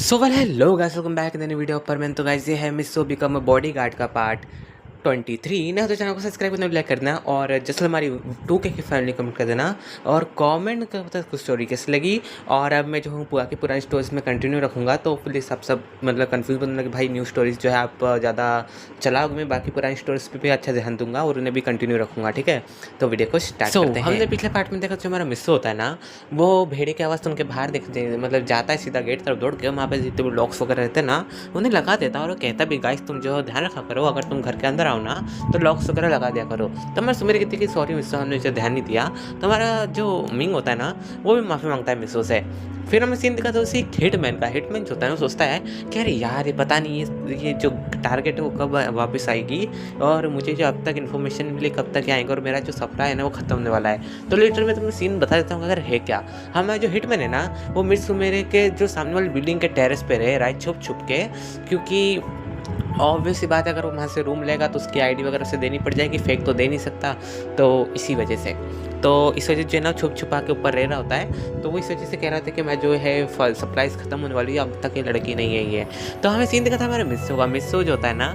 So well hello guys, welcome back in the video पर मैं तो गाइस ये है मिस बिकम अ बॉडीगार्ड का पार्ट 23 ना। तो चैनल को सब्सक्राइब करना, लाइक करना और जैसे हमारी 2K की फैमिली कमेंट कर देना और कमेंट कर बता कुछ स्टोरी कैसी लगी। और अब मैं जो हूँ पूरा की पुरानी स्टोरीज में कंटिन्यू रखूँगा, तो प्लीज़ आप सब मतलब कंफ्यूज बनना कि भाई न्यू स्टोरीज जो है आप ज़्यादा चलाओगे। मैं बाकी पुरानी स्टोरीज पे भी अच्छा ध्यान दूंगा और उन्हें भी कंटिन्यू रखूँगा, ठीक है। तो वीडियो को स्टार्ट करते हैं। हमने पिछले पार्ट में देखा जो हमारा मिस होता है ना, वो भेड़े की आवाज़ सुन के बाहर देखते मतलब जाता है सीधा गेट तरफ दौड़ के, वहाँ पे जितने भी लॉक्स वगैरह रहते हैं ना उन्हें लगा देता है और वो कहता भी गाइस तुम जो ध्यान रखा करो, अगर तुम घर के अंदर आओ ना तो लॉक्स वगैरह लगा दिया करो। तो मैं सुमेर कहती कि सॉरी मिस्सो, हमने इसे ध्यान नहीं दिया। तो हमारा जो मिंग होता है ना वो भी माफ़ी मांगता है मिस्सो से। फिर हमें सीन दिखा था उसी हिटमैन का। हिटमैन जो होता है वो सोचता है कि अरे यार ये पता नहीं ये जो टारगेट है वो कब वापस आएगी और मुझे जो अब तक इन्फॉर्मेशन मिली कब तक आएंगे और मेरा जो सपना है ना वो खत्म होने वाला है। तो लिटरली मैं तुम्हें सीन बता देता हूँ अगर है क्या। हमारा जो हिटमैन है ना वो मिस सुमेरे के जो सामने वाली बिल्डिंग के टेरेस पे रहे रहा है छुप छुप के, क्योंकि ऑब्वियस सी बात है अगर वो वहाँ से रूम लेगा तो उसकी आईडी वगैरह से देनी पड़ जाएगी, फेक तो दे नहीं सकता। तो इसी वजह से तो इस वजह से ना छुप छुपा के ऊपर रह रहा होता है। तो वो इस वजह से कह रहा था कि मैं जो है सप्लाईज खत्म होने वाली है, अब तक ये लड़की नहीं आई है। तो हमें सीन दिखा था हमारे मिस्सो का। मिस्सो जो होता है ना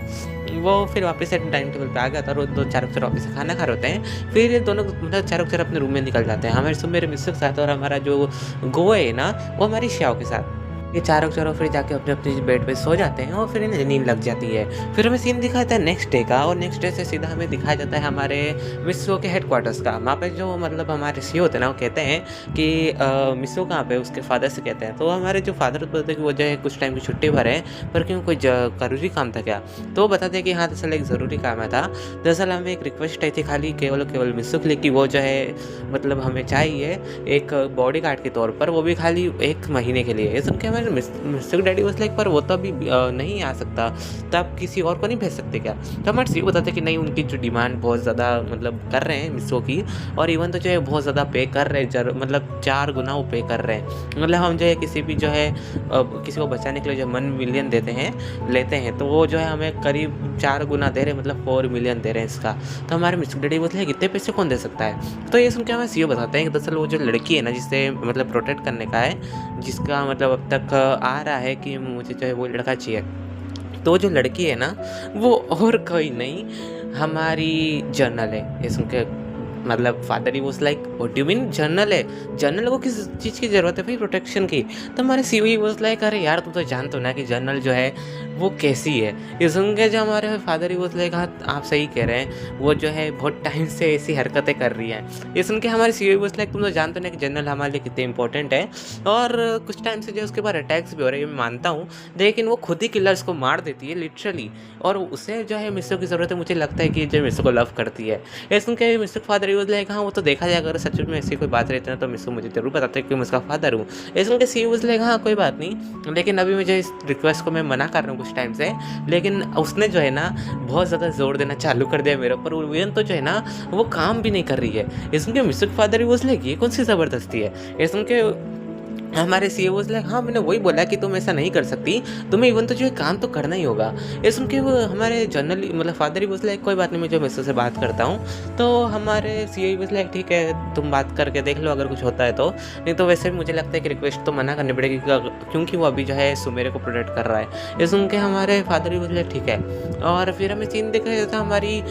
वो फिर वापस से डाइनिंग टेबल पे आ गया था और दो चार अक्षर वापस से खाना खा रहे होते हैं। फिर ये दोनों मतलब चारों अक्षर अपने रूम में निकल जाते हैं, हमारे मेरे मिस्सो के साथ और हमारा जो गोए है ना वो हमारी श्याओ के साथ। ये चारों चारों फिर जाके अपने अपने बेड पे सो जाते हैं और फिर इन्हें नींद लग जाती है। फिर हमें सीन दिखाया जाता है नेक्स्ट डे का और नेक्स्ट डे से सीधा हमें दिखाया जाता है हमारे मिस्सो के हेडक्वार्टर्स का। वहाँ पे जो मतलब हमारे सीईओ होते हैं ना वो कहते हैं कि मिस्सो कहाँ पे, उसके फादर से कहते हैं। तो हमारे जो फादर बोलते हैं कि वो जो है कुछ टाइम की छुट्टी पर है, पर क्यों कोई जरूरी काम था क्या। तो वो बताते हैं कि हाँ दरअसल एक ज़रूरी काम है था। दरअसल हमें एक रिक्वेस्ट आई थी खाली केवल मिस्सो के लिए कि वो जो है मतलब हमें चाहिए एक बॉडी गार्ड के तौर पर, वो भी खाली 1 महीने के लिए। ये सुन के हमारे मिस्टर डैडी वाज लाइक पर वो तो अभी नहीं आ सकता, तो आप किसी और को नहीं भेज सकते क्या। तो हमारे सीईओ बताते कि नहीं उनकी जो डिमांड बहुत ज़्यादा मतलब कर रहे हैं मिस्सो की, और इवन तो जो है बहुत ज़्यादा पे कर रहे हैं, मतलब 4 गुना वो पे कर रहे हैं। मतलब हम जो है किसी भी जो है किसी को बचाने के लिए जो 1 मिलियन लेते हैं तो वो जो है हमें करीब 4 गुना दे रहे हैं, मतलब 4 मिलियन दे रहे हैं इसका। तो हमारे मिस्टर डैडी बोलते हैं इतने पैसे कौन दे सकता है। तो ये सुन के हमें सीईओ बताते हैं कि दरअसल वो जो लड़की है ना जिससे मतलब प्रोटेक्ट करने का है, जिसका मतलब अब तक आ रहा है कि मुझे जो है वो लड़का चाहिए। तो जो लड़की है ना वो और कोई नहीं हमारी जर्नल है। ये सुन के मतलब father he was like what do you mean journal है, जर्नल को किस चीज़ की ज़रूरत है भाई, प्रोटेक्शन की। तो हमारे सीईओ वाज लाइक अरे यार तुम तो जानते हो ना कि जर्नल जो है वो कैसी है। ये सुन के जो हमारे फादर ही वाज लाइक हाँ आप सही कह रहे हैं, वो जो है बहुत टाइम से ऐसी हरकतें कर रही है। ये सुन के हमारे सीईओ वाज लाइक तुम तो जानते हो ना कि जर्नल हमारे लिए कितने इंपॉर्टेंट है और कुछ टाइम से जो उसके बाद अटैक्स भी हो रहे हैं मैं मानता हूँ, लेकिन वो खुद ही किलर्स को मार देती है लिटरली, और उसे जो है मिस्सो की ज़रूरत है। मुझे लगता है कि जो मिस्सो को लव करती है। ये सुन के मिस्सो फादर ही वाज लाइक हाँ वो तो देखा जाए अगर सच में ऐसी कोई बात रहती है तो मिस्सो मुझे जरूर बताते कि मैं उसका फादर हूँ। ये सुन के सीईओ वाज लाइक हाँ कोई बात नहीं, लेकिन अभी मुझे इस रिक्वेस्ट को मैं मना कर रहा हूँ कुछ टाइम से। लेकिन उसने जो है ना बहुत ज़्यादा जोर देना चालू कर दिया मेरे ऊपर, इवन तो जो है ना वो काम भी नहीं कर रही है। ये सुन के मिस्सो फादर ही वाज लाइक ये कौन सी ज़बरदस्ती है। ये सुन के हमारे सीईओ वाज लाइक हाँ मैंने वही बोला कि तुम ऐसा नहीं कर सकती, तुम्हें इवन तो जो है काम तो करना ही होगा। ये सुन के वो हमारे जनरली मतलब फादर ही वाज लाइक कोई बात नहीं, मैं जो मिस्सो से बात करता हूँ। तो हमारे सीईओ वाज लाइक ठीक है तुम बात करके देख लो अगर कुछ होता है तो, नहीं तो वैसे भी मुझे लगता है कि रिक्वेस्ट तो मना करनी पड़ेगी क्योंकि वो अभी जो है सुमेरे को प्रोटेक्ट कर रहा है। ये सुन के हमारे फादर ही वाज लाइक ठीक है। और फिर हमें सीन देखा जाता हमारी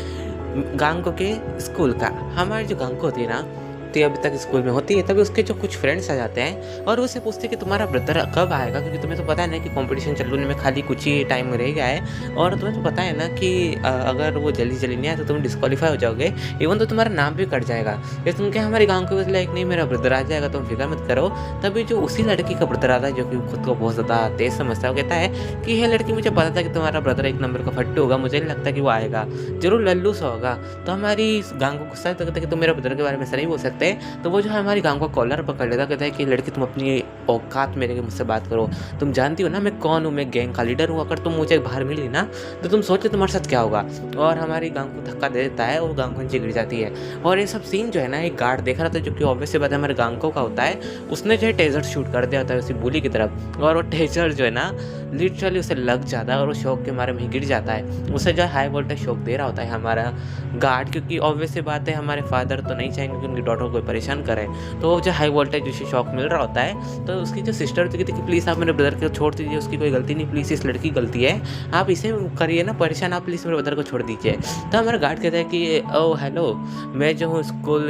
गांगो के स्कूल का। हमारी जो गांगो होती है ना तो अभी तक स्कूल में होती है, तभी उसके जो कुछ फ्रेंड्स आ जाते हैं और उससे पूछते हैं कि तुम्हारा ब्रदर कब आएगा, क्योंकि तुम्हें तो पता है ना कि कंपटीशन चलने में खाली कुछ ही टाइम रह गया है और तुम्हें तो पता है ना कि अगर वो जल्दी नहीं आया तो तुम डिस्क्वालीफाई हो जाओगे, इवन तो तुम्हारा नाम भी कट जाएगा। ये सुन के हमारी गाँव के लाइक नहीं मेरा ब्रदर आ जाएगा तुम फिक्र मत करो। तभी जो उसी लड़की का ब्रदर आता है जो कि खुद को बहुत ज़्यादा तेज समझता है, वो कहता है कि यह लड़की मुझे पता था कि तुम्हारा ब्रदर 1 नंबर का फट्टू होगा, मुझे नहीं लगता कि वो आएगा, जरूर लल्लू सा होगा। तो हमारी गाँव को गुस्सा कहता है कि तुम मेरे ब्रदर के बारे में ऐसा नहीं बोल सकते। तो वो जो हमारी गांव का कॉलर पकड़ लेता, कहता है कि लड़की तुम अपनी औकात मेरे के मुझसे बात करो, तुम जानती हो ना मैं कौन हूँ, मैं गैंग का लीडर हूँ, अगर तुम मुझे बाहर मिली ना तो तुम सोचो तुम्हारे साथ क्या होगा। और हमारी गांव को धक्का दे देता है और गांव को नीचे गिर जाती है। और ये सब सीन जो है ना एक गार्ड देख रहा था जो कि ऑब्वियस बात है हमारे गांव का होता है, उसने जो है टेजर शूट कर दिया होता है उसी बुली की तरफ, और वो टेजर जो है ना लिटरली उसे लग जाता है और वो शॉक के मारे में गिर जाता है। उसे जो है हाई वोल्टेज शॉक दे रहा होता है हमारा गार्ड, क्योंकि ऑब्वियस सी बात है हमारे फादर तो नहीं चाहेंगे कि उनकी डॉटर को कोई परेशान करे। तो वो जो हाई वोल्टेज उसे शॉक मिल रहा होता है, तो उसकी जो सिस्टर होती है कि प्लीज़ आप मेरे ब्रदर को छोड़ दीजिए, उसकी कोई गलती नहीं, प्लीज़ इस लड़की की गलती है, आप इसे करिए ना परेशान, आप प्लीज़ मेरे ब्रदर को छोड़ दीजिए। तो हमारा गार्ड कहता है कि ओ हेलो, मैं जो हूँ स्कूल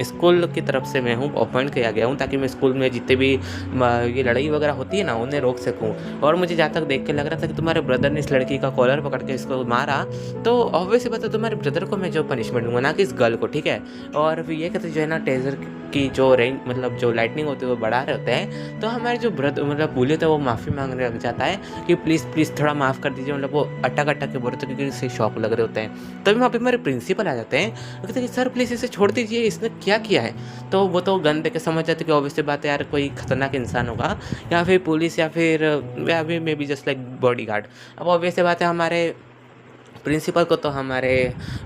स्कूल की तरफ से मैं हूँ, अपॉइंट किया गया हूँ ताकि मैं स्कूल में जितने भी ये लड़ाई वगैरह होती है ना उन्हें रोक सकूँ। और मुझे जहाँ तक देख के लग रहा था कि तुम्हारे ब्रदर ने इस लड़की का कॉलर पकड़ के इसको मारा, तो ऑब्वियस बात है तुम्हारे ब्रदर को मैं जो पनिशमेंट दूंगा, ना कि इस गर्ल को, ठीक है। और फिर ये कहते जो है ना टेजर की जो रेंज मतलब जो लाइटनिंग होती है वो बढ़ा रहे होते हैं। तो हमारे जो ब्रदर मतलब बुली होता है वो माफ़ी मांगने लग जाता है कि प्लीज़ थोड़ा माफ़ कर दीजिए, मतलब वो अटक के बोल रहे थे क्योंकि इसे शौक लग रहे होते हैं। तभी वहाँ पे हमारे प्रिंसिपल आ जाते हैं, वो कहते हैं कि सर प्लीज़ इसे छोड़ दीजिए, इसने क्या किया है। तो वो तो गन देके समझ जाते कि ऑब्वियसली बात है यार कोई खतरनाक इंसान होगा, या फिर पुलिस, या फिर may be just like body guard. अब ऑब्वियसली बात है हमारे प्रिंसिपल को तो हमारे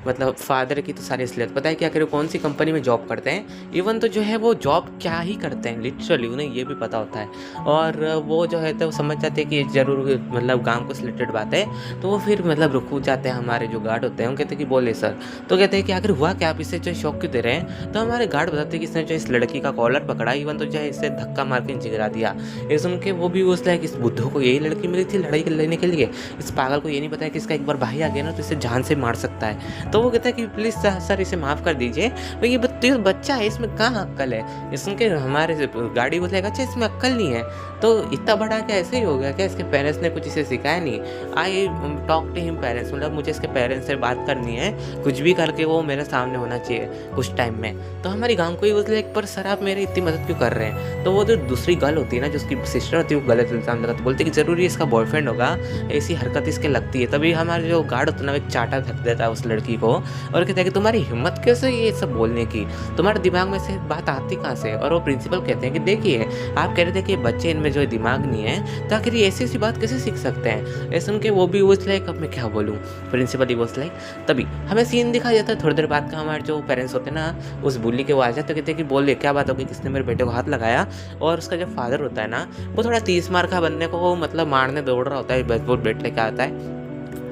मतलब फादर की तो सारी असलियत पता है कि आखिर वो कौन सी कंपनी में जॉब करते हैं। इवन तो जो है वो जॉब क्या ही करते हैं, लिटरली उन्हें ये भी पता होता है। और वो जो है तो समझ जाते हैं कि ज़रूर मतलब गांव को रिलेटेड बात है। तो वो फिर मतलब रुक जाते हैं, हमारे जो गार्ड होते हैं वो कहते हैं कि बोले सर। तो कहते हैं कि आखिर हुआ क्या, आप इसे जो शौक क्यों दे रहे हैं। तो हमारे गार्ड बताते हैं कि इसने जो इस लड़की का कॉलर पकड़ा, इवन तो जो है इसे धक्का मार के नीचे गिरा दिया। ये सुन के वो भी उस लाइक इस बुद्धू को यही लड़की मिली थी लड़ाई लेने के लिए, इस पागल को ये नहीं पता है कि इसका एक बार भाई आ गया ना तो इसे जान से मार सकता है। तो वो कहता है कि प्लीज़ सर इसे माफ़ कर दीजिए, भाई ये बच्चा है, इसमें कहाँ अक्ल है। ये सुन के हमारे गाड़ी बोलेगा अच्छा इसमें अक्ल नहीं है, तो इतना बड़ा क्या ऐसे ही हो गया क्या, इसके पेरेंट्स ने कुछ इसे सिखाया नहीं। I talk to him parents, मतलब मुझे इसके पेरेंट्स से बात करनी है, कुछ भी करके वो मेरे सामने होना चाहिए कुछ टाइम में। तो हमारी गांव को ही बोलते एक पर सर आप मेरी इतनी मदद क्यों कर रहे हैं। तो वो जो दूसरी गर्ल होती है ना, जो उसकी सिस्टर होती है, वो गलत इल्ज़ाम लगाती, बोलते कि ज़रूरी इसका बॉयफ्रेंड होगा, ऐसी हरकत इसके लगती है। तभी हमारे जो गार्ड होता है ना एक चाटा धक देता है उस लड़की को और कहता है कि तुम्हारी हिम्मत कैसे ये सब बोलने की, तुम्हारे दिमाग में से बात आती कहाँ से। और वो प्रिंसिपल कहते हैं कि देखिए आप कह रहे थे कि बच्चे इनमें जो दिमाग नहीं है, तो आखिर ये ऐसी बात कैसे सीख सकते हैं। ऐसे सुन के वो भी वो लाइक अब मैं क्या बोलूँ, प्रिंसिपल ही वो लाइक। तभी हमें सीन दिखाया जाता है थोड़ी देर बाद का, हमारे जो पेरेंट्स होते हैं ना उस बुली के वो आ जाते, कहते हैं कि बोले क्या बात होगी, किसने मेरे बेटे को हाथ लगाया। और उसका जो फादर होता है ना वो थोड़ा 30 मार का बनने को वो मतलब मारने दौड़ रहा होता है, बेसबॉल बैट लेके आता है।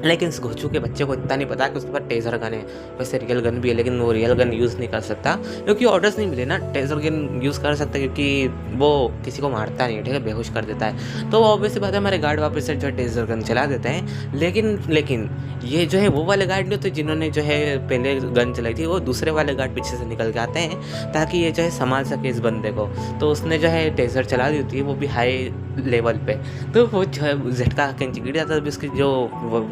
लेकिन इस घोचू के बच्चे को इतना नहीं पता कि उसके पास टेजर गन है। वैसे रियल गन भी है लेकिन वो रियल गन यूज़ नहीं कर सकता क्योंकि ऑर्डर्स नहीं मिले ना। टेजर गन यूज़ कर सकता है क्योंकि वो किसी को मारता नहीं है, ठीक है, बेहोश कर देता है। तो ऑब्वियसली बात है हमारे गार्ड वापस से जो टेजर गन चला देते हैं। लेकिन ये जो है वो वाले गार्ड नहीं होते जिन्होंने जो है पहले गन चलाई थी, वो दूसरे वाले गार्ड पीछे से निकल के आते हैं ताकि ये जो है संभाल सके इस बंदे को। तो उसने जो है टेजर चला दी होती है, वो भी हाई लेवल पे। तो वो जो है झटका के नीचे गिर जाता है। उसकी जो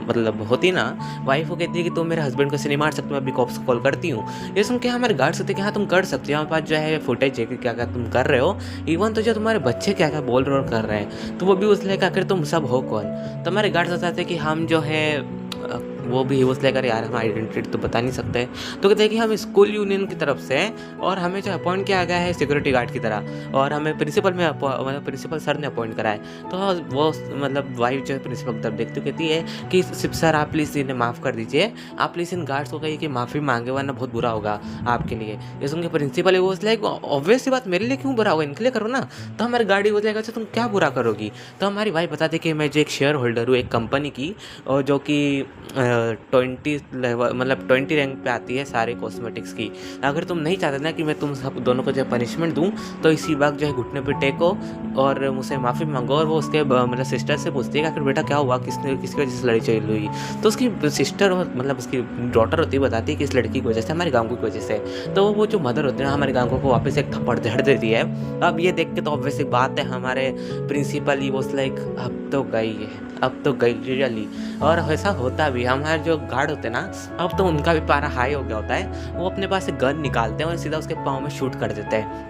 मतलब होती है ना वाइफ, वो कहती है कि तुम मेरे हस्बैंड को ऐसे नहीं मार सकते, मैं अभी कॉप्स कॉल करती हूँ। ये सुन के हमारे गार्ड होते हैं कि हाँ तुम कर सकते हो, हमारे पास जो है फुटेज है कि क्या क्या तुम कर रहे हो। इवन तो जो तुम्हारे बच्चे क्या क्या बोल रहे हो और कर रहे हैं, तो वो भी उस लेकर आखिर तुम सब हो कौन। तो हमारे गार्ड बताते हैं कि हम जो है वो भी यूज़ लेकर यार हम आइडेंटिटी तो बता नहीं सकते। तो कहते हैं कि हम स्कूल यूनियन की तरफ से और हमें जो अपॉइंट किया गया है सिक्योरिटी गार्ड की तरह, और हमें प्रिंसिपल में मतलब प्रिंसिपल सर ने अपॉइंट करा है। तो वो मतलब वाइफ जो है प्रिंसिपल की तरफ देखती कहती है कि सर आप प्लीज़ इन्हें माफ़ कर दीजिए, आप प्लीज़ इन गार्ड्स को कहिए कि माफ़ी मांगे वरना बहुत बुरा होगा आपके लिए। ये सुन के प्रिंसिपल है वो लाइक ऑब्वियस सी बात, मेरे लिए क्यों बुरा होगा, इनके लिए करो ना। तो हमारी गाड़ी हो जाएगा अच्छा तुम क्या बुरा करोगी। तो हमारी वाइफ बताती कि मैं जो एक शेयर होल्डर हूँ एक कंपनी की, और जो कि 20 लेवल मतलब 20 रैंक पे आती है सारे कॉस्मेटिक्स की। अगर तुम नहीं चाहते ना कि मैं तुम सब दोनों को जो पनिशमेंट दूं, तो इसी वक्त जो है घुटने पे टेको और मुझसे माफ़ी मांगो। और वो उसके मतलब सिस्टर से पूछती है कि आखिर बेटा क्या हुआ, किसकी वजह से लड़ाई चल हुई। तो उसकी सिस्टर मतलब उसकी डॉटर होती है बताती है कि इस लड़की की वजह से, हमारे गाँव की वजह से। तो वो जो मदर होती है ना हमारे गाँव को वापस एक थप्पड़ झड़ देती है। अब ये देख के तो ऑब्वियसली बात है हमारे प्रिंसिपल ही वो लाइक अब तो गई है, अब तो गई रियली। और ऐसा होता भी, हमारे जो गार्ड होते हैं ना अब तो उनका भी पारा हाई हो गया होता है, वो अपने पास से गन निकालते हैं और सीधा उसके पाँव में शूट कर देते हैं,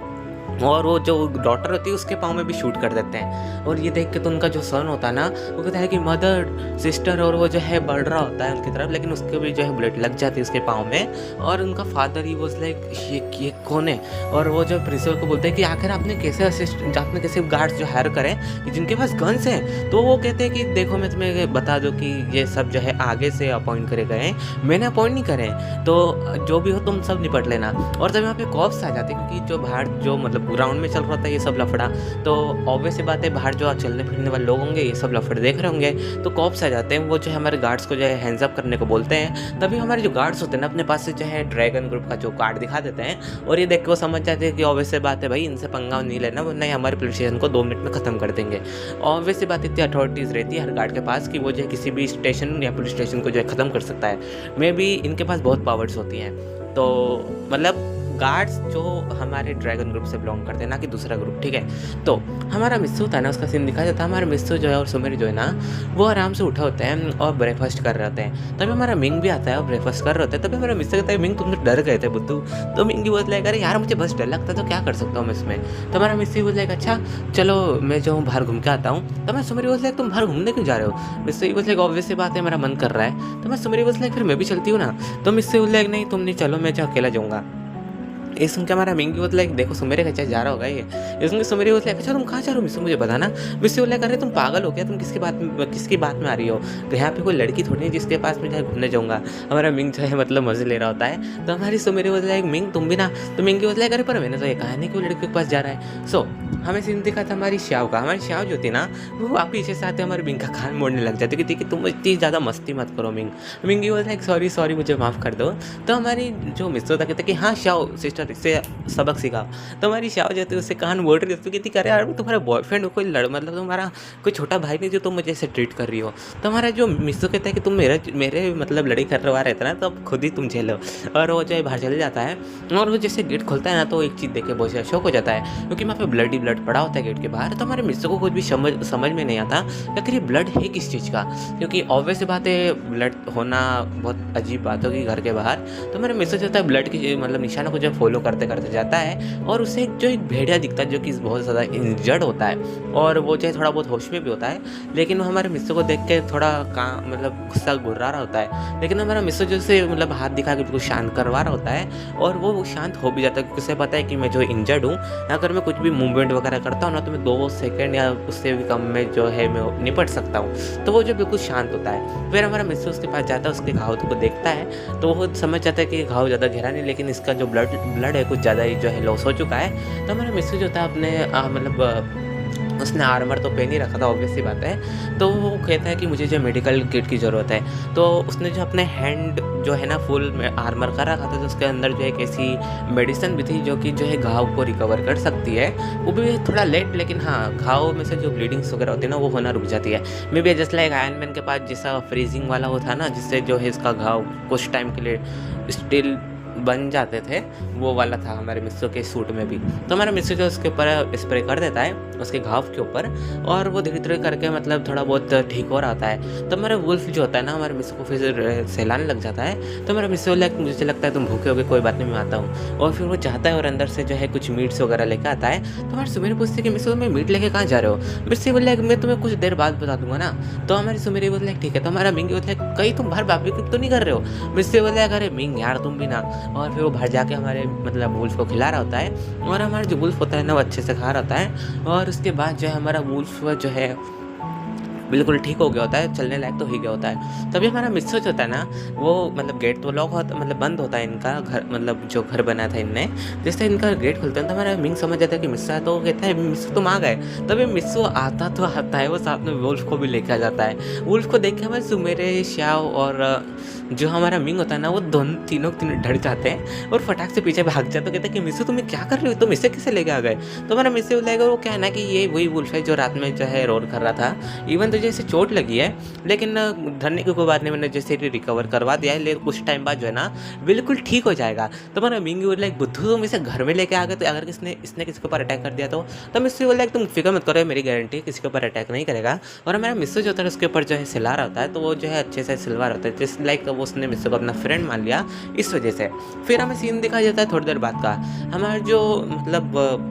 और वो जो डॉटर होती है उसके पाँव में भी शूट कर देते हैं। और ये देख के तो उनका जो सन होता है ना वो कहता है कि मदर सिस्टर, और वो जो है बढ़ रहा होता है उनकी तरफ, लेकिन उसके भी जो है बुलेट लग जाती है उसके पाँव में। और उनका फादर ही वो लाइक ये कौन है। और वो जो प्रिंसिपल को बोलते हैं कि आखिर आपने कैसे गार्ड्स जो हायर करें जिनके पास गन्स हैं। तो वो कहते हैं कि देखो मैं तुम्हें बता दूँ कि ये सब जो है आगे से अपॉइंट करे गए हैं, मैंने अपॉइंट नहीं करे, तो जो भी हो तुम सब निपट लेना। और तब यहाँ पे कॉप्स आ जाते हैं क्योंकि जो बाहर जो मतलब ग्राउंड में चल रहा होता है ये सब लफड़ा। तो ऑब्वियस सी बात है बाहर जो चलने फिरने वाले लोग होंगे ये सब लफड़े देख रहे होंगे, तो कॉप्स आ जाते हैं। वो जो है हमारे गार्ड्स को जो है हैंड्स अप करने को बोलते हैं। तभी हमारे जो गार्ड्स होते हैं ना अपने पास से जो है ड्रैगन ग्रुप का जो कार्ड दिखा देते हैं, और ये देख के वो समझ जाते हैं कि ऑब्वियस सी बात है भाई इनसे पंगा नहीं लेना, वरना ये हमारे पुलिस स्टेशन को 2 मिनट में ख़त्म कर देंगे। ऑब्वियस सी बात इतनी अथॉरिटीज़ रहती है हर गार्ड के पास कि वो जो है किसी भी स्टेशन या पुलिस स्टेशन को जो है ख़त्म कर सकता है। मे बी इनके पास बहुत पावर्स होती हैं। तो मतलब गार्ड्स जो हमारे ड्रैगन ग्रुप से बिलोंग करते हैं, ना कि दूसरा ग्रुप, ठीक है। तो हमारा मिस्सू था ना, उसका सीन दिखा जाता है। हमारा मिस्सू जो है और सुमेर जो है ना, वो आराम से उठा होते हैं और ब्रेकफास्ट कर रहे होते हैं। तभी हमारा मिंग भी आता है और ब्रेकफास्ट कर रहे होते हैं। तभी हमारा मिस्सू कहता है मिंग तुम तो डर गए थे बुद्धू। तो मिंग बोलता है अरे यार मुझे बस डर लगता है तो क्या कर सकता हूँ मैं इसमें। तो हमारा मिस्सू बोलता है अच्छा चलो मैं जो हूँ बाहर घूम के आता हूँ। तो मैं सुमेर बोलता है तुम बाहर घूमने क्यों जा रहे हो। मिस्सू बोलता है ऑब्वियस सी बात है मेरा मन कर रहा है। तो मैं सुमेर बोलता है फिर मैं भी चलती हूँ ना। तो मिस्सू बोलता है नहीं तुम नहीं चलो, मैं जो अकेला जाऊँगा। ये सुन के हमारा मिंगी बोलता है देखो सुमेरे कच्चा जा रहा होगा ये सुन के सुमेरे बोलता है अच्छा तुम कहाँ जा रहे हो मिस्सू मुझे बताना। मिस्सू बोलता है अरे तुम पागल हो क्या, तुम किसकी बात में आ रही हो। तो यहाँ पे कोई लड़की थोड़ी है जिसके पास मैं जाए घूमने जाऊँगा। हमारा मिंग जो है मतलब मजे ले रहा होता है। तो हमारी सुमेरे बोलता है मिंग तुम भी ना। तो मिंगी बोलता है अरे पर मैंने तो ये कहा नहीं कि वो लड़की के पास जा रहा है। सो हमें सीन दिखा था हमारी श्याव का। हमारी श्याव जो थी ना वो आप पीछे से आते हमारे मिंग का कान मोड़ने लग जाती कि तुम इतनी ज़्यादा मस्ती मत करो मिंग। मिंगी बोलता है सॉरी मुझे माफ़ कर दो। तो हमारी जो मिस्सू था कहते कि हाँ श्याव सिस्टर इससे सबक सीखा। तो हमारी श्याव जो थी उससे कान मोड़ रही थी कहती अरे यार तुम्हारा बॉयफ्रेंड हो कोई मतलब तुम्हारा कोई छोटा भाई नहीं जो तुम मुझे ऐसे ट्रीट कर रही हो। तो हमारा जो मिस्सू कहता है कि तुम मेरे मतलब लड़ाई करवा रहे थे ना तो अब खुद ही तुम झेलो। और वो जो है बाहर चले जाता है और वो जैसे गेट खोलता है ना तो एक चीज़ देख के बहुत शौक हो जाता है क्योंकि वहाँ पे ब्लड ही ब्लड पड़ा होता है गेट के बाहर। तो हमारे मिस्सू को कुछ भी समझ में नहीं आता कि आखिर ये ब्लड है किस चीज़ का, क्योंकि ऑब्वियस सी बात है ब्लड होना बहुत अजीब बात होगी घर के बाहर। तो हमारे मिस्सू जो होता है ब्लड की मतलब निशानों को जो फॉलो करते करते जाता है और उससे एक भेड़िया दिखता है जो कि बहुत ज़्यादा इंजर्ड होता है और वो चाहे थोड़ा बहुत होश में भी होता है। लेकिन वो हमारे मिस्सू को देख के थोड़ा मतलब गुस्सा गुर्रा रहा होता है। लेकिन हमारा मिस्सू जो से मतलब हाथ दिखा के बिल्कुल शांत करवा रहा होता है और वो शांत हो भी जाता है क्योंकि उसे पता है कि मैं जो इंजर्ड हूँ अगर मैं कुछ भी मूवमेंट वगैरह करता हूँ ना तो मैं 2 सेकंड या उससे भी कम में जो है मैं निपट सकता हूँ। तो वो जो बिल्कुल शांत होता है। फिर हमारा मिस्सू उसके पास जाता है, उसके घाव को देखता है तो वो समझ जाता है कि घाव ज़्यादा गहरा नहीं लेकिन इसका जो ब्लड है कुछ ज़्यादा ही जो है लॉस हो चुका है। तो हमारा मिस्सू जो था अपने मतलब उसने आर्मर तो पहन ही रखा था ऑब्वियस सी बात है। तो वो कहता है कि मुझे जो मेडिकल किट की ज़रूरत है। तो उसने जो अपने हैंड जो है ना फुल आर्मर कर रखा था तो उसके अंदर जो एक ऐसी मेडिसिन भी थी जो कि जो है घाव को रिकवर कर सकती है। वो भी थोड़ा लेट लेकिन हाँ घाव में से जो ब्लीडिंग्स वगैरह होती है ना वो होना रुक जाती है। May be just like iron man के पास जैसा फ्रीजिंग वाला वो था ना जिससे जो है इसका घाव कुछ टाइम के लिए स्टिल बन जाते थे, वो वाला था हमारे मिस्सू के सूट में भी। तो हमारा मिस्सू जो उसके ऊपर स्प्रे कर देता है उसके घाव के ऊपर और वो धीरे धीरे करके मतलब थोड़ा बहुत ठीक हो रहा है। तो हमारा वुल्फ जो होता है ना हमारे मिस्सू को फिर सहलाने लग जाता है। तो हमारा मिस्सू मुझे लगता है तुम भूखे हो गए, कोई बात नहीं मैं आता हूँ। और फिर वो चाहता है और अंदर से जो है कुछ मीट्स वगैरह लेकर आता है। तो हमारे सुमेर पूछते कि मिस्सू मैं मीट लेके कहाँ जा रहे हो। मिस्सू बोले मैं तुम्हें कुछ देर बाद बता दूंगा ना। तो हमारी सुमेर बोले ठीक है। तो हमारा मिंगी बोलता है कहीं तुम बाहर बारबेक्यू तो नहीं कर रहे हो। मिस्सू बोले अरे मिंग यार तुम भी ना। और फिर वो बाहर जाके हमारे मतलब वुल्फ को खिला रहा होता है और हमारा जो वुल्फ होता है ना वो अच्छे से खा रहा होता है। और उसके बाद जो है हमारा वुल्फ जो है बिल्कुल ठीक हो गया होता है, चलने लायक तो हो गया होता है। तभी हमारा मिस्सू जो होता है ना वो मतलब गेट तो लॉक होता मतलब बंद होता है इनका घर, मतलब जो घर बना था इनने। जैसे इनका गेट खुलता है तो हमारा मिंग समझ जाता है कि मिस्सू है। तो वो कहता है मिस्सू तुम आ गए। तभी मिस्सू आता है वो साथ में वुल्फ को भी लेकर आ जाता है। वुल्फ को देख के हमारे सुमेरे श्याव और जो हमारा मिंग होता है ना वो तीनों डर जाते हैं और फटाक से पीछे भाग जाते। तो कहते हैं कि मिस्सू तुम्हें क्या कर रहे हो, तुम इसे कैसे लेके आ गए। तो हमारा मिस्सू बोलेगा वो क्या है ना कि ये वही वुल्फ है जो रात में जो है रोल कर रहा था। इवन तो जैसे चोट लगी है लेकिन धरने की कोई बात नहीं, मैंने जैसे रिकवर करवा दिया है लेकिन कुछ टाइम बाद जो है ना बिल्कुल ठीक हो जाएगा। तो हमारा मिंगी बोला बुद्धू तुम इसे घर में लेके आ गए तो अगर इसने किसी के ऊपर अटैक कर दिया तो मिस्सू बोला तुम फिक्र मत करो मेरी गारंटी किसी के ऊपर अटैक नहीं करेगा। और हमारा मिस्सू जो होता है उसके ऊपर जो है सिला रहा होता है तो वो जो है अच्छे से सिलवा रहा होता है जैसे लाइक उसने मिस्सू को अपना फ्रेंड मान लिया इस वजह से। फिर हमें सीन दिखाया जाता है थोड़ी देर बाद का हमारा जो मतलब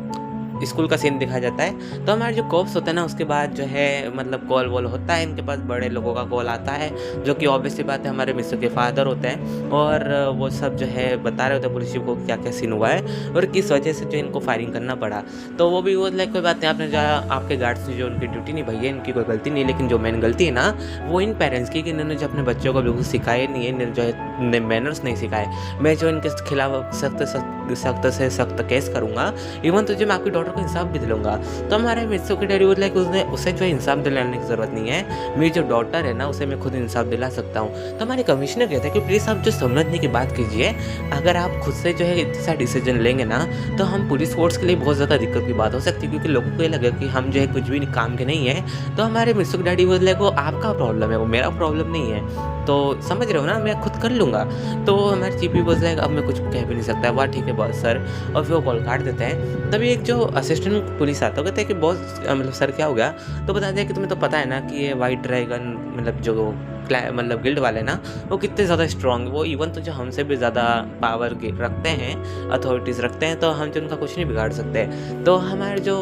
स्कूल का सीन दिखाया जाता है। तो हमारे जो कॉप्स होते हैं ना उसके बाद जो है मतलब कॉल वॉल होता है, इनके पास बड़े लोगों का कॉल आता है जो कि ऑब्वियस सी बात है हमारे मिस्सू के फादर होते हैं और वो सब जो है बता रहे होते हैं पुलिस को क्या क्या सीन हुआ है और किस वजह से जो इनको फायरिंग करना पड़ा। तो वो भी वो लाइक कोई बात नहीं, आपने जो आपके गार्ड्स ने जो उनकी ड्यूटी निभाई है इनकी कोई गलती नहीं, लेकिन जो मेन गलती है ना वो इन पेरेंट्स की कि इन्होंने जो अपने बच्चों को बिल्कुल सिखाया नहीं है, इन्होंने जो है मैनर्स नहीं सिखाए, मैं जो इनके खिलाफ सख्त केस करूँगा। इवन तो जो मैं आपकी डॉटर को इंसाफ भी दिलूँगा। तो हमारे मिस्सो की डैडी बोले कि उसने उसे जो है इंसाफ दिलाने की ज़रूरत नहीं है, मेरी जो डॉटर है ना उसे मैं खुद इंसाफ दिला सकता हूँ। तो हमारे कमिश्नर कहते हैं कि प्लीज़ आप जो समझने की बात कीजिए, अगर आप खुद से जो है इतना सा डिसीजन लेंगे ना तो हम पुलिस फोर्स के लिए बहुत ज़्यादा दिक्कत की बात हो सकती है, क्योंकि लोगों को ये लगेगा कि हम जो है कुछ भी काम के नहीं है। तो हमारे मिस्सो की डैडी बोले वो आपका प्रॉब्लम है, वो मेरा प्रॉब्लम नहीं है। तो समझ रहे हो ना, मैं खुद कर लूँगा। तो हमारे चीपी बोलता है अब मैं कुछ कह भी नहीं सकता। वाह ठीक है बॉस सर, और फिर वो कॉल काट देते हैं। तभी एक जो असिस्टेंट पुलिस आता है कहते हैं कि बॉस मतलब सर क्या हो गया। तो बताते हैं कि तुम्हें तो पता है ना कि ये वाइट ड्रैगन मतलब जो मतलब गिल्ड वाले ना वो कितने ज़्यादा स्ट्रॉन्ग है, वो इवन तो जो हमसे भी ज़्यादा पावर रखते हैं, अथॉरिटीज़ रखते हैं, तो हम जो उनका कुछ नहीं बिगाड़ सकते। तो हमारे जो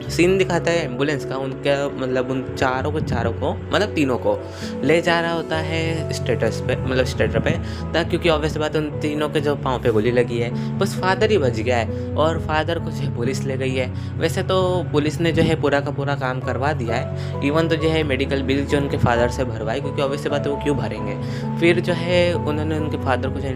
सीन दिखाता है एम्बुलेंस का, उनका मतलब उन चारों को मतलब तीनों को ले जा रहा होता है स्टेटस पे, मतलब स्टेटर पे, ताकि क्योंकि ऑब्वियस बात उन तीनों के जो पाँव पे गोली लगी है, बस फादर ही बच गया है और फादर को जो है पुलिस ले गई है। वैसे तो पुलिस ने जो है पूरा का पूरा काम करवा दिया है, इवन तो जो है मेडिकल बिल जो उनके फादर से भरवाई, क्योंकि ऑब्वियस बात है वो क्यों भरेंगे। फिर जो है उन्होंने उनके फादर को जो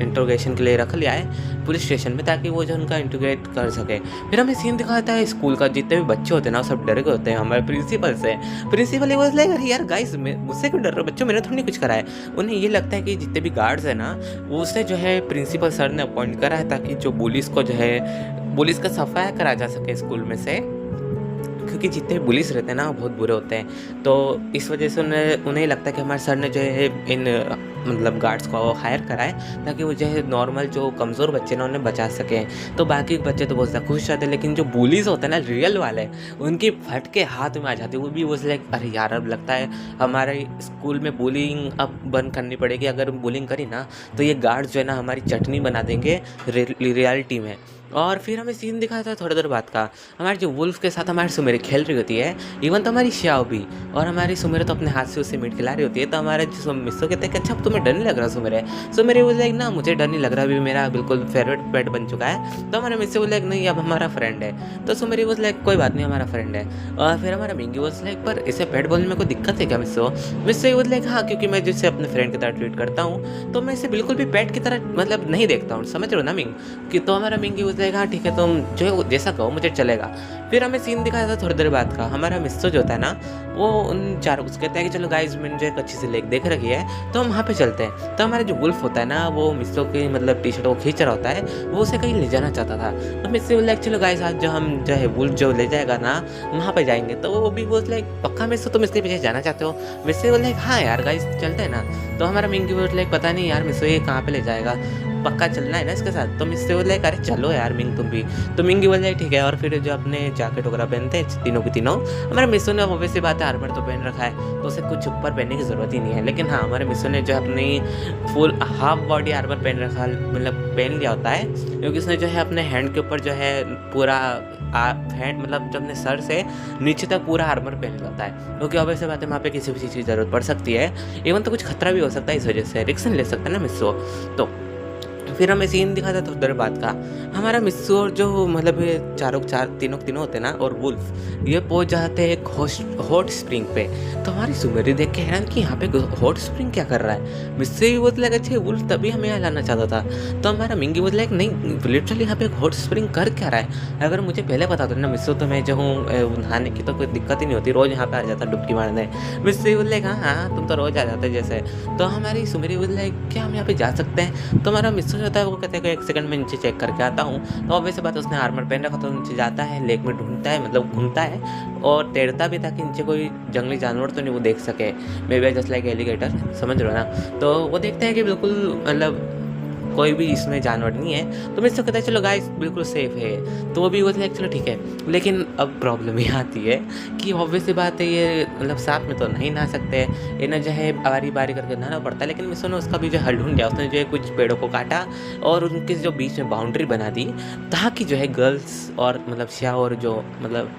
इंट्रोगेशन के लिए रख लिया है पुलिस स्टेशन में, ताकि वो जो उनका इंट्रोगेट कर सके। फिर हमें सीन दिखाता है स्कूल का, जितने भी बच्चे होते हैं ना सब डरे होते हैं हमारे प्रिंसिपल से। प्रिंसिपल वाज लाइक अरे यार गाइस मुझसे क्यों डर रहे हो बच्चों, मैंने थोड़ी कुछ करा है। उन्हें ये लगता है कि जितने भी गार्ड्स है ना उसे जो है प्रिंसिपल सर ने अपॉइंट करा है, ताकि जो पुलिस को जो है पुलिस का सफाया करा जा सके स्कूल में से, क्योंकि जितने भी पुलिस रहते हैं ना वो बहुत बुरे होते हैं। तो इस वजह से उन्हें लगता है कि हमारे सर ने जो है इन मतलब गार्ड्स को हायर करा है, ताकि वो जो है नॉर्मल जो कमज़ोर बच्चे ना उन्हें बचा सकें। तो बाकी बच्चे तो बहुत ज़्यादा खुश रहते हैं, लेकिन जो बुलीज होते हैं ना रियल वाले, उनकी फट के हाथ में आ जाती है। वो भी वो लाइक अरे यार अब लगता है हमारे स्कूल में बुलिंग अब बंद करनी पड़ेगी। अगर बुलिंग करी ना तो ये गार्ड्स जो है ना हमारी चटनी बना देंगे रियलिटी में। और फिर हमें सीन दिखाया था थोड़ी देर बाद का, हमारे जो वुल्फ के साथ हमारी सुमेरे खेल रही होती है, इवन तो हमारी श्याओ भी, और हमारी सुमेरे तो अपने हाथ से उससे मीट खिला रही होती है। तो हमारे जो मिस्सो कहते हैं कि अच्छा तुम्हें डर नहीं लग रहा सुमेरे बोले ना मुझे डर नहीं लग रहा, अभी मेरा बिल्कुल फेवरेट पेट बन चुका है। तो हमारे मिस्सो बोले नहीं अब हमारा फ्रेंड है। तो सुमेरे बोले कोई बात नहीं हमारा फ्रेंड है। और फिर हमारा मिंगी बोले पर इसे पेट बोलने में कोई दिक्कत है क्या मिस्सो बोले हाँ क्योंकि मैं जिससे अपने फ्रेंड की तरह ट्रीट करता हूँ, तो मैं इसे बिल्कुल भी पेट की तरह मतलब नहीं देखता हूँ, समझ रहे हो ना मिंग कि। तो हमारा मिंगी बोले हाँ ठीक है तुम जो है जैसा कहो मुझे चलेगा। फिर हमें सीन दिखाया था थोड़ी देर बाद का, हमारा मिस्सो जो होता है ना वो उन चारों को कहता है कि चलो गाइस मैंने जो एक अच्छी सी लेक देख रखी है तो हम वहाँ पे चलते हैं। तो हमारा जो वुल्फ होता है ना वो मिस्सो की मतलब टी शर्ट को खींच रहा होता है, वो उसे कहीं ले जाना चाहता था। तो मिस्सो बोला चलो गाइस आज जो हम जो है वुल्फ जो ले जाएगा ना वहाँ पे जाएंगे। तो वो भी बोल लाइक पक्का मिस्सो तुम इसके पीछे जाना चाहते हो। मिस्सो बोला हाँ यार गाइस चलते हैं ना। तो हमारा मिंगी बोल लाइक पता नहीं यार मिस्सो ये कहाँ पे ले जाएगा, पक्का चलना है ना इसके साथ। तो मिस्सो बोले अरे चलो यार मिंग तुम भी। तो मिंगी बोले ठीक है। और फिर जो अपने जैकेट वगैरह पहनते हैं तीनों की तीनों, हमारे मिस्सो ने ऑब्वियसली बात है आर्मर तो पहन रखा है तो उसे कुछ ऊपर पहनने की ज़रूरत ही नहीं है। लेकिन हाँ हमारे मिस्सो ने जो अपनी फुल हाफ बॉडी आर्मर पहन रखा मतलब पहन लिया होता है, क्योंकि उसने जो है अपने हैंड के ऊपर जो है पूरा हैंड मतलब जो अपने सर से नीचे तक पूरा आर्मर पहन लिया होता है, क्योंकि ऑब्वियसली बात है वहाँ पे किसी भी चीज़ की ज़रूरत पड़ सकती है, इवन तो कुछ खतरा भी हो सकता है, इस वजह से रिस्क ले सकता है ना मिस्सो। तो फिर हमें सीन दिखा था थोड़ी देर बाद का, हमारा मिस्सो और जो मतलब तीनों होते हैं ना और वुल्फ ये पहुंच जाते हैं एक हॉट स्प्रिंग पे। तो हमारी सुमेरी देख के हैरान कि यहाँ पे हॉट स्प्रिंग क्या कर रहा है। मिस्सो भी बहुत लगा अच्छा वुल्फ तभी हमें यहाँ लाना चाहता था। तो हमारा मिंगी बोल लाइक नहीं लिटरली यहाँ पे एक हॉट स्प्रिंग कर क्या रहा है, अगर मुझे पहले पता था ना मिस्सो तो मैं जो हूँ नहाने की तो कोई दिक्कत ही नहीं होती, रोज़ यहाँ पे आ जाता डुबकी मारने। मिस्सो बोल लाइक हाँ तुम तो रोज़ आ जाते जैसे। तो हमारी सुमेरी बोल लाइक क्या हम यहाँ पे जा सकते हैं। तो हमारा मिस्सो होता है वो कहते हैं कि एक सेकंड में नीचे चेक करके आता हूँ। तो ऑब्वियस बात उसने आर्मर पहन रखा तो नीचे जाता है, लेक में ढूंढता है मतलब घूमता है और तैरता भी ताकि नीचे कोई जंगली जानवर तो नहीं वो देख सके, may be just like alligator, समझ रहे हो ना। तो वो देखते हैं कि बिल्कुल मतलब कोई भी इसमें जानवर नहीं है। तो मिस्सो कहता है चलो गाइस बिल्कुल सेफ है। तो वो भी बोलते हैं चलो ठीक है। लेकिन अब प्रॉब्लम ये आती है कि ऑब्वियसली बात है ये मतलब साथ में तो नहीं नहा सकते, इन्हें जो है बारी बारी करके नहाना पड़ता है। लेकिन मिस्सो ने उसका भी जो हल ढूंढ लिया, उसने जो है कुछ पेड़ों को काटा और उनके जो बीच में बाउंड्री बना दी ताकि जो है गर्ल्स और मतलब श्या और जो मतलब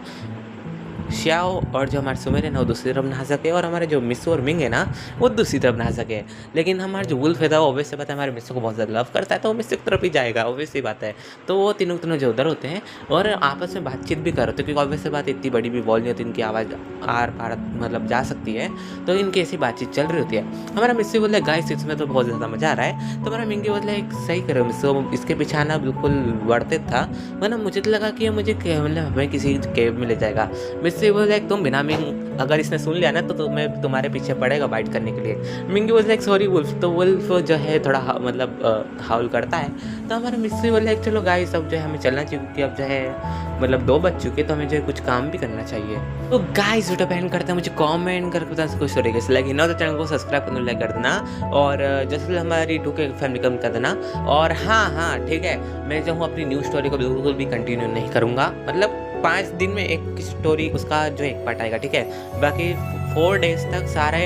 श्याओ और जो हमारे सुमेर है ना वो दूसरी तरफ नहा सके, और हमारे जो मिस्सू और मिंग है ना वो दूसरी तरफ नहा सके। लेकिन हमारा जो वुल्फ है वो ऑब्वियस सी बात है हमारे मिस्सू को बहुत ज़्यादा लव करता है, तो वो मिस्सू की तरफ ही जाएगा, ऑब्वियस सी बात है। तो वो तीनों तीनों जो उधर होते हैं और आपस में बातचीत भी कर रहे थे, क्योंकि ऑब्वियस सी बात इतनी बड़ी भी वॉल नहीं होती, इनकी आवाज़ आर पार मतलब जा सकती है, तो इनकी ऐसी बातचीत चल रही होती है। हमारा मिस्सू बोले गाइस इसमें तो बहुत ज़्यादा मज़ा आ रहा है, तो हमारा मिंगी बोले एक सही करो मिस्सू, इसके पीछे आना बिल्कुल वर्थ इट था, वरना मुझे तो लगा कि ये मुझे मतलब हमें किसी केव में ले जाएगा। मिस्सू बोले तुम बिना मिंग, अगर इसने सुन लिया ना तो तुम्हें तुम्हारे पीछे पड़ेगा बाइट करने के लिए। मिंगी वाज लाइक सॉरी वुल्फ, तो वुल्फ जो है थोड़ा मतलब हाउल करता है। तो हमारा मिस्सू बोले लाइक चलो गाइस अब जो है हमें चलना चाहिए, क्योंकि अब जो है मतलब 2 बज चुके, तो हमें जो है कुछ काम भी करना चाहिए। तो गाइस वीडियो पहन करते हैं, मुझे कमेंट करके बताना कुछ तरीके से लाइक ना, तो चैनल को सब्सक्राइब करना, लाइक कर देना, और जैसे हमारी 2K फैमिली कम कर देना। और हाँ ठीक है, मैं जो हूँ अपनी न्यू स्टोरी को बिल्कुल भी कंटिन्यू नहीं करूँगा, मतलब 5 दिन में एक स्टोरी उसका जो एक पार्ट आएगा, ठीक है। बाकी 4 डेज तक सारे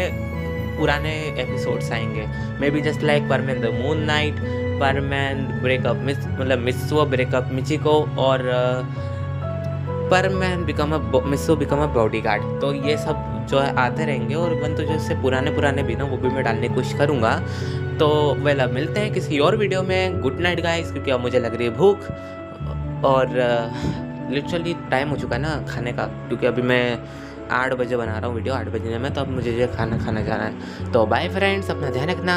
पुराने एपिसोड्स आएंगे, may be just like परमैन the moon night, परमैन breakup मतलब मिस्सू ब्रेकअप मिचिको, और परमैन मिस्सू बिकम अ बॉडीगार्ड। तो ये सब जो है आते रहेंगे, और वन तो जैसे पुराने भी ना वो भी मैं डालने की कोशिश करूँगा। तो वेल अब मिलते हैं किसी और वीडियो में। गुड नाइट गाइस, क्योंकि अब मुझे लग रही है भूख, और लिटरली टाइम हो चुका है ना खाने का, क्योंकि अभी मैं 8 बजे बना रहा हूँ वीडियो, 8 बजे में, तो अब मुझे जो खाना खाना जाना है। तो बाय फ्रेंड्स, अपना ध्यान रखना।